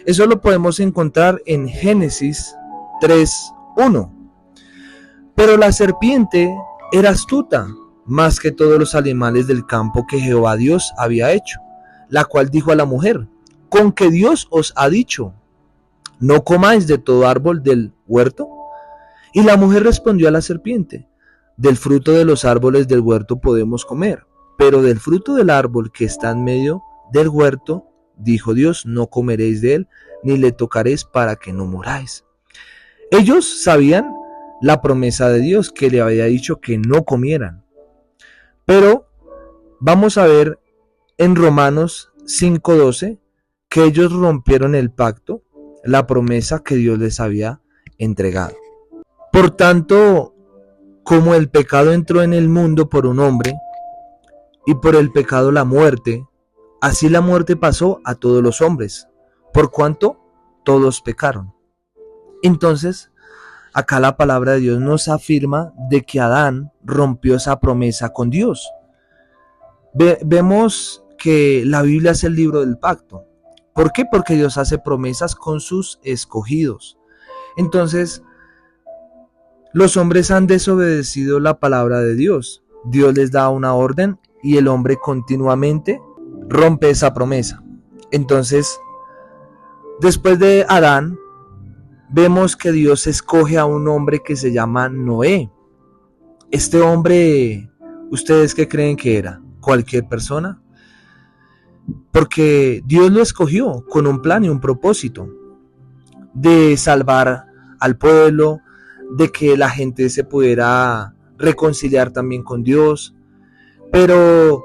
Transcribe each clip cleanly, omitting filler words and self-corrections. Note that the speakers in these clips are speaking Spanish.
Eso lo podemos encontrar en Génesis 3:1. Pero la serpiente era astuta, más que todos los animales del campo que Jehová Dios había hecho, la cual dijo a la mujer: ¿con que Dios os ha dicho, no comáis de todo árbol del huerto? Y la mujer respondió a la serpiente: del fruto de los árboles del huerto podemos comer, pero del fruto del árbol que está en medio del huerto, dijo Dios, no comeréis de él, ni le tocaréis para que no muráis. Ellos sabían la promesa de Dios que le había dicho que no comieran. Pero vamos a ver en Romanos 5:12 que ellos rompieron el pacto, la promesa que Dios les había entregado. Por tanto, como el pecado entró en el mundo por un hombre, y por el pecado la muerte, así la muerte pasó a todos los hombres, por cuanto todos pecaron. Entonces, acá la palabra de Dios nos afirma de que Adán rompió esa promesa con Dios. Vemos que la Biblia es el libro del pacto. ¿Por qué? Porque Dios hace promesas con sus escogidos. Entonces, los hombres han desobedecido la palabra de Dios. Dios les da una orden y el hombre continuamente rompe esa promesa. Entonces, después de Adán, vemos que Dios escoge a un hombre que se llama Noé. Este hombre, ¿ustedes qué creen que era? ¿Cualquier persona? Porque Dios lo escogió con un plan y un propósito de salvar al pueblo, de que la gente se pudiera reconciliar también con Dios. Pero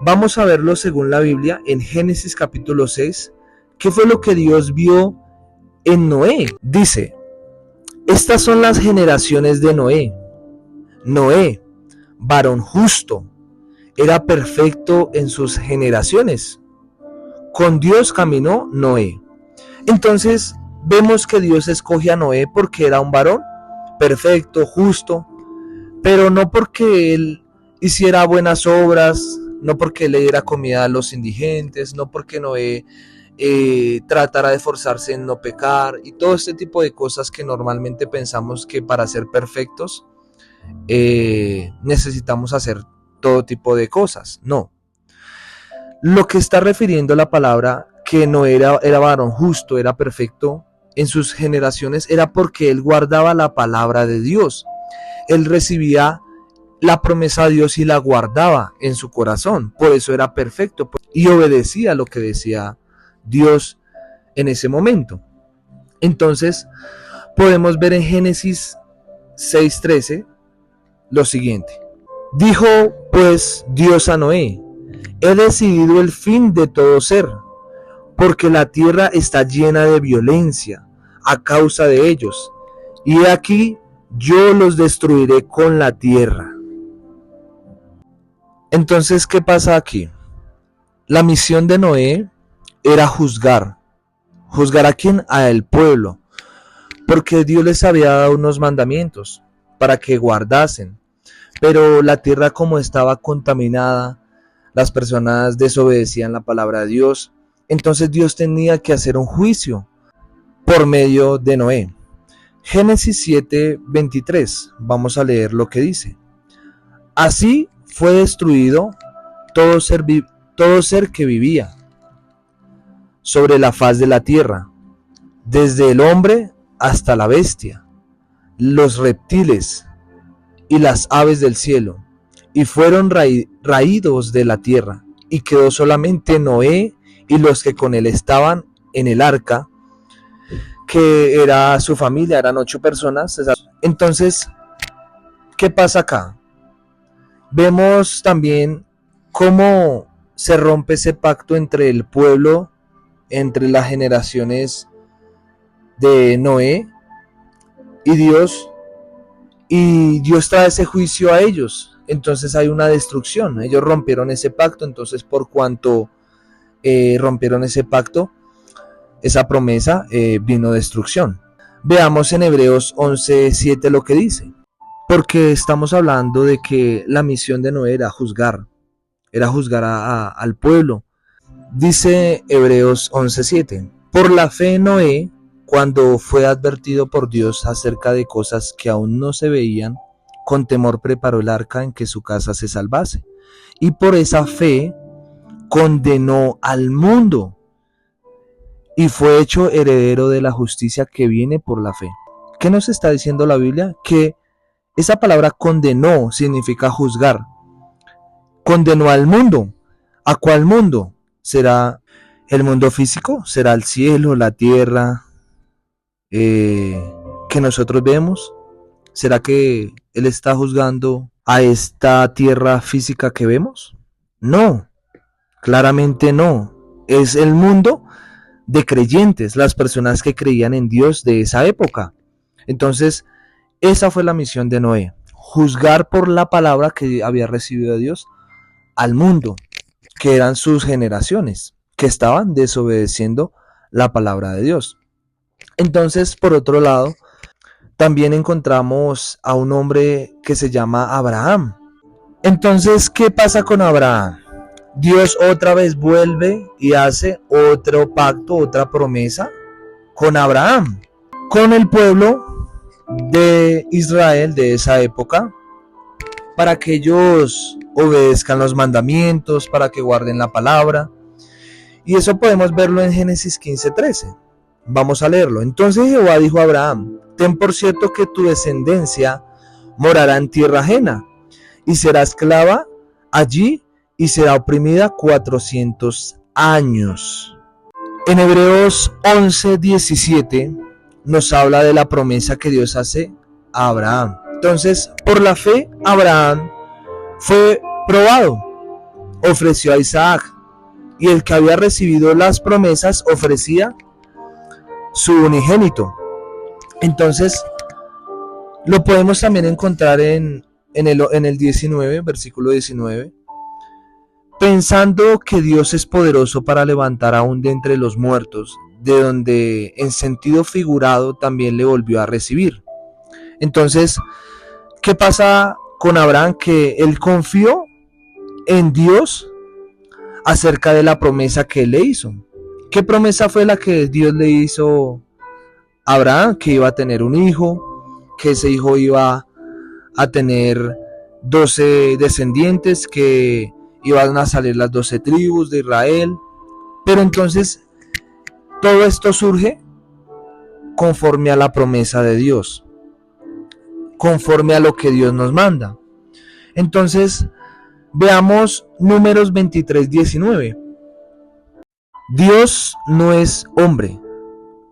vamos a verlo según la Biblia en Génesis capítulo 6. ¿Qué fue lo que Dios vio en Noé? Dice: estas son las generaciones de Noé. Noé, varón justo, era perfecto en sus generaciones. Con Dios caminó Noé. Entonces vemos que Dios escoge a Noé porque era un varón perfecto, justo, pero no porque él hiciera buenas obras, no porque le diera comida a los indigentes, no porque Noé tratara de esforzarse en no pecar y todo este tipo de cosas que normalmente pensamos que para ser perfectos necesitamos hacer todo tipo de cosas. No. Lo que está refiriendo la palabra que Noé era varón justo, era perfecto en sus generaciones, era porque él guardaba la palabra de Dios. Él recibía la promesa de Dios y la guardaba en su corazón. Por eso era perfecto y obedecía lo que decía Dios en ese momento. Entonces podemos ver en Génesis 6:13 lo siguiente: dijo pues Dios a Noé: he decidido el fin de todo ser, porque la tierra está llena de violencia a causa de ellos, y he aquí yo los destruiré con la tierra. Entonces, ¿qué pasa aquí? La misión de Noé era juzgar. ¿Juzgar a quién? A el pueblo, porque Dios les había dado unos mandamientos para que guardasen. Pero la tierra, como estaba contaminada, las personas desobedecían la palabra de Dios. Entonces Dios tenía que hacer un juicio por medio de Noé. Génesis 7:23. Vamos a leer lo que dice: así fue destruido todo ser que vivía sobre la faz de la tierra, desde el hombre hasta la bestia, los reptiles y las aves del cielo, y fueron raídos de la tierra, y quedó solamente Noé y los que con él estaban en el arca, que era su familia, eran 8 personas. Entonces, ¿qué pasa acá? Vemos también cómo se rompe ese pacto entre el pueblo, entre las generaciones de Noé y Dios trae ese juicio a ellos. Entonces hay una destrucción. Ellos rompieron ese pacto. Entonces, por cuanto rompieron ese pacto, esa promesa, vino destrucción. Veamos en Hebreos 11:7 lo que dice. Porque estamos hablando de que la misión de Noé era juzgar al pueblo. Dice Hebreos 11:7: Por la fe Noé, cuando fue advertido por Dios acerca de cosas que aún no se veían, con temor preparó el arca en que su casa se salvase. Y por esa fe condenó al mundo y fue hecho heredero de la justicia que viene por la fe. ¿Qué nos está diciendo la Biblia? Que esa palabra condenó significa juzgar. Condenó al mundo. ¿A cuál mundo? ¿Será el mundo físico? ¿Será el cielo, la tierra que nosotros vemos? ¿Será que Él está juzgando a esta tierra física que vemos? No, claramente no. Es el mundo de creyentes, las personas que creían en Dios de esa época. Entonces, esa fue la misión de Noé, juzgar por la palabra que había recibido de Dios al mundo, que eran sus generaciones, que estaban desobedeciendo la palabra de Dios. Entonces, por otro lado, también encontramos a un hombre que se llama Abraham. Entonces, ¿qué pasa con Abraham? Dios otra vez vuelve y hace otro pacto, otra promesa con Abraham, con el pueblo de Israel de esa época, para que ellos obedezcan los mandamientos, para que guarden la palabra. Y eso podemos verlo en Génesis 15:13. Vamos a leerlo. Entonces Jehová dijo a Abraham: ten por cierto que tu descendencia morará en tierra ajena, y será esclava allí, y será oprimida 400 años. En Hebreos 11:17 nos habla de la promesa que Dios hace a Abraham. Entonces, por la fe, Abraham fue probado, ofreció a Isaac, y el que había recibido las promesas ofrecía su unigénito. Entonces, lo podemos también encontrar en el 19, versículo 19. Pensando que Dios es poderoso para levantar aún de entre los muertos, de donde en sentido figurado también le volvió a recibir. Entonces, ¿qué pasa con Abraham? Que él confió en Dios acerca de la promesa que él le hizo. ¿Qué promesa fue la que Dios le hizo a Abraham? Que iba a tener un hijo, que ese hijo iba a tener 12 descendientes, que iban a salir las 12 tribus de Israel. Pero entonces todo esto surge conforme a la promesa de Dios, conforme a lo que Dios nos manda. Entonces veamos Números 23:19. Dios no es hombre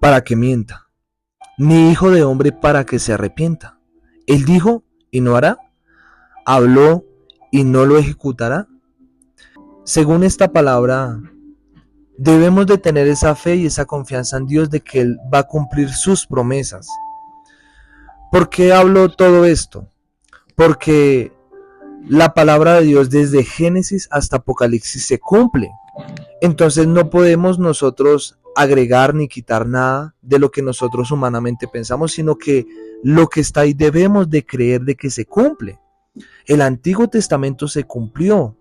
para que mienta, ni hijo de hombre para que se arrepienta. Él dijo y no hará, habló y no lo ejecutará. Según esta palabra, debemos de tener esa fe y esa confianza en Dios de que Él va a cumplir sus promesas. ¿Por qué hablo todo esto? Porque la palabra de Dios desde Génesis hasta Apocalipsis se cumple. Entonces no podemos nosotros agregar ni quitar nada de lo que nosotros humanamente pensamos, sino que lo que está ahí debemos de creer de que se cumple. El Antiguo Testamento se cumplió.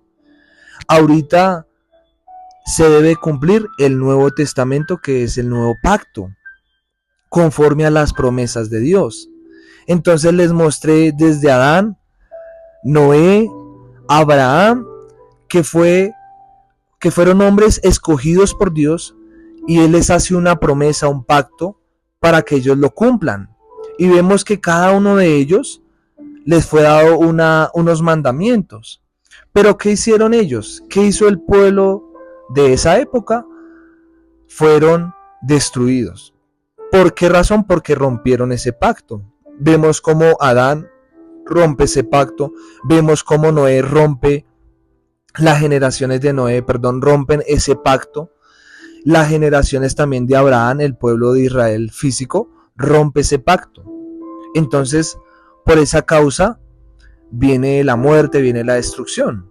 Ahorita se debe cumplir el Nuevo Testamento, que es el nuevo pacto, conforme a las promesas de Dios. Entonces les mostré desde Adán, Noé, Abraham, que fueron hombres escogidos por Dios, y Él les hace una promesa, un pacto, para que ellos lo cumplan. Y vemos que cada uno de ellos les fue dado unos mandamientos. Pero ¿qué hicieron ellos? ¿Qué hizo el pueblo de esa época? Fueron destruidos. ¿Por qué razón? Porque rompieron ese pacto. Vemos cómo Adán rompe ese pacto. Vemos cómo Noé rompe, las generaciones de Noé, rompen ese pacto. Las generaciones también de Abraham, el pueblo de Israel físico, rompe ese pacto. Entonces, por esa causa viene la muerte, viene la destrucción.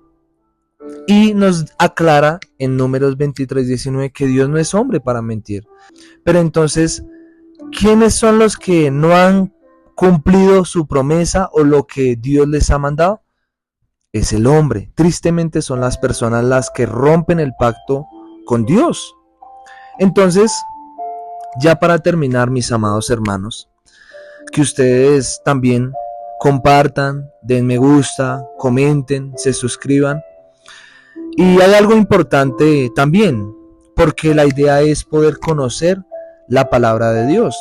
Y nos aclara en Números 23:19 que Dios no es hombre para mentir. Pero entonces, ¿quiénes son los que no han cumplido su promesa o lo que Dios les ha mandado? Es el hombre. Tristemente son las personas las que rompen el pacto con Dios. Entonces, Ya para terminar, mis amados hermanos, que ustedes también compartan, den me gusta, comenten, se suscriban. Y hay algo importante también, porque la idea es poder conocer la palabra de Dios.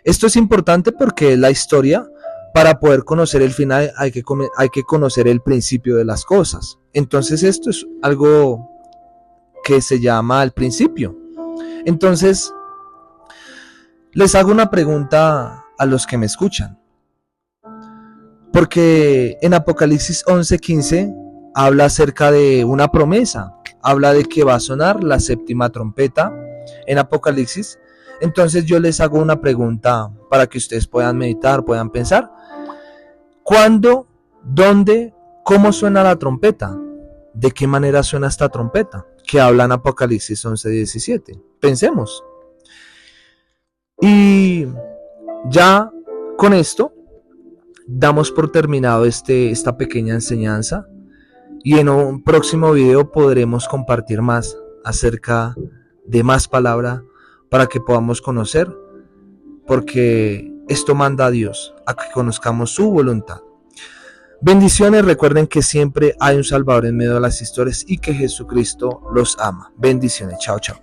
Esto es importante porque la historia, para poder conocer el final, hay que conocer el principio de las cosas. Entonces esto es algo que se llama el principio. Entonces, les hago una pregunta a los que me escuchan. Porque en Apocalipsis 11:15 habla acerca de una promesa. Habla de que va a sonar la séptima trompeta en Apocalipsis. Entonces yo les hago una pregunta para que ustedes puedan meditar, puedan pensar. ¿Cuándo, dónde, cómo suena la trompeta? ¿De qué manera suena esta trompeta? Que habla en Apocalipsis 11:17. Pensemos. Y ya con esto damos por terminado esta pequeña enseñanza. Y en un próximo video podremos compartir más acerca de más palabra para que podamos conocer, porque esto manda a Dios, a que conozcamos su voluntad. Bendiciones, recuerden que siempre hay un Salvador en medio de las historias y que Jesucristo los ama. Bendiciones, chao, chao.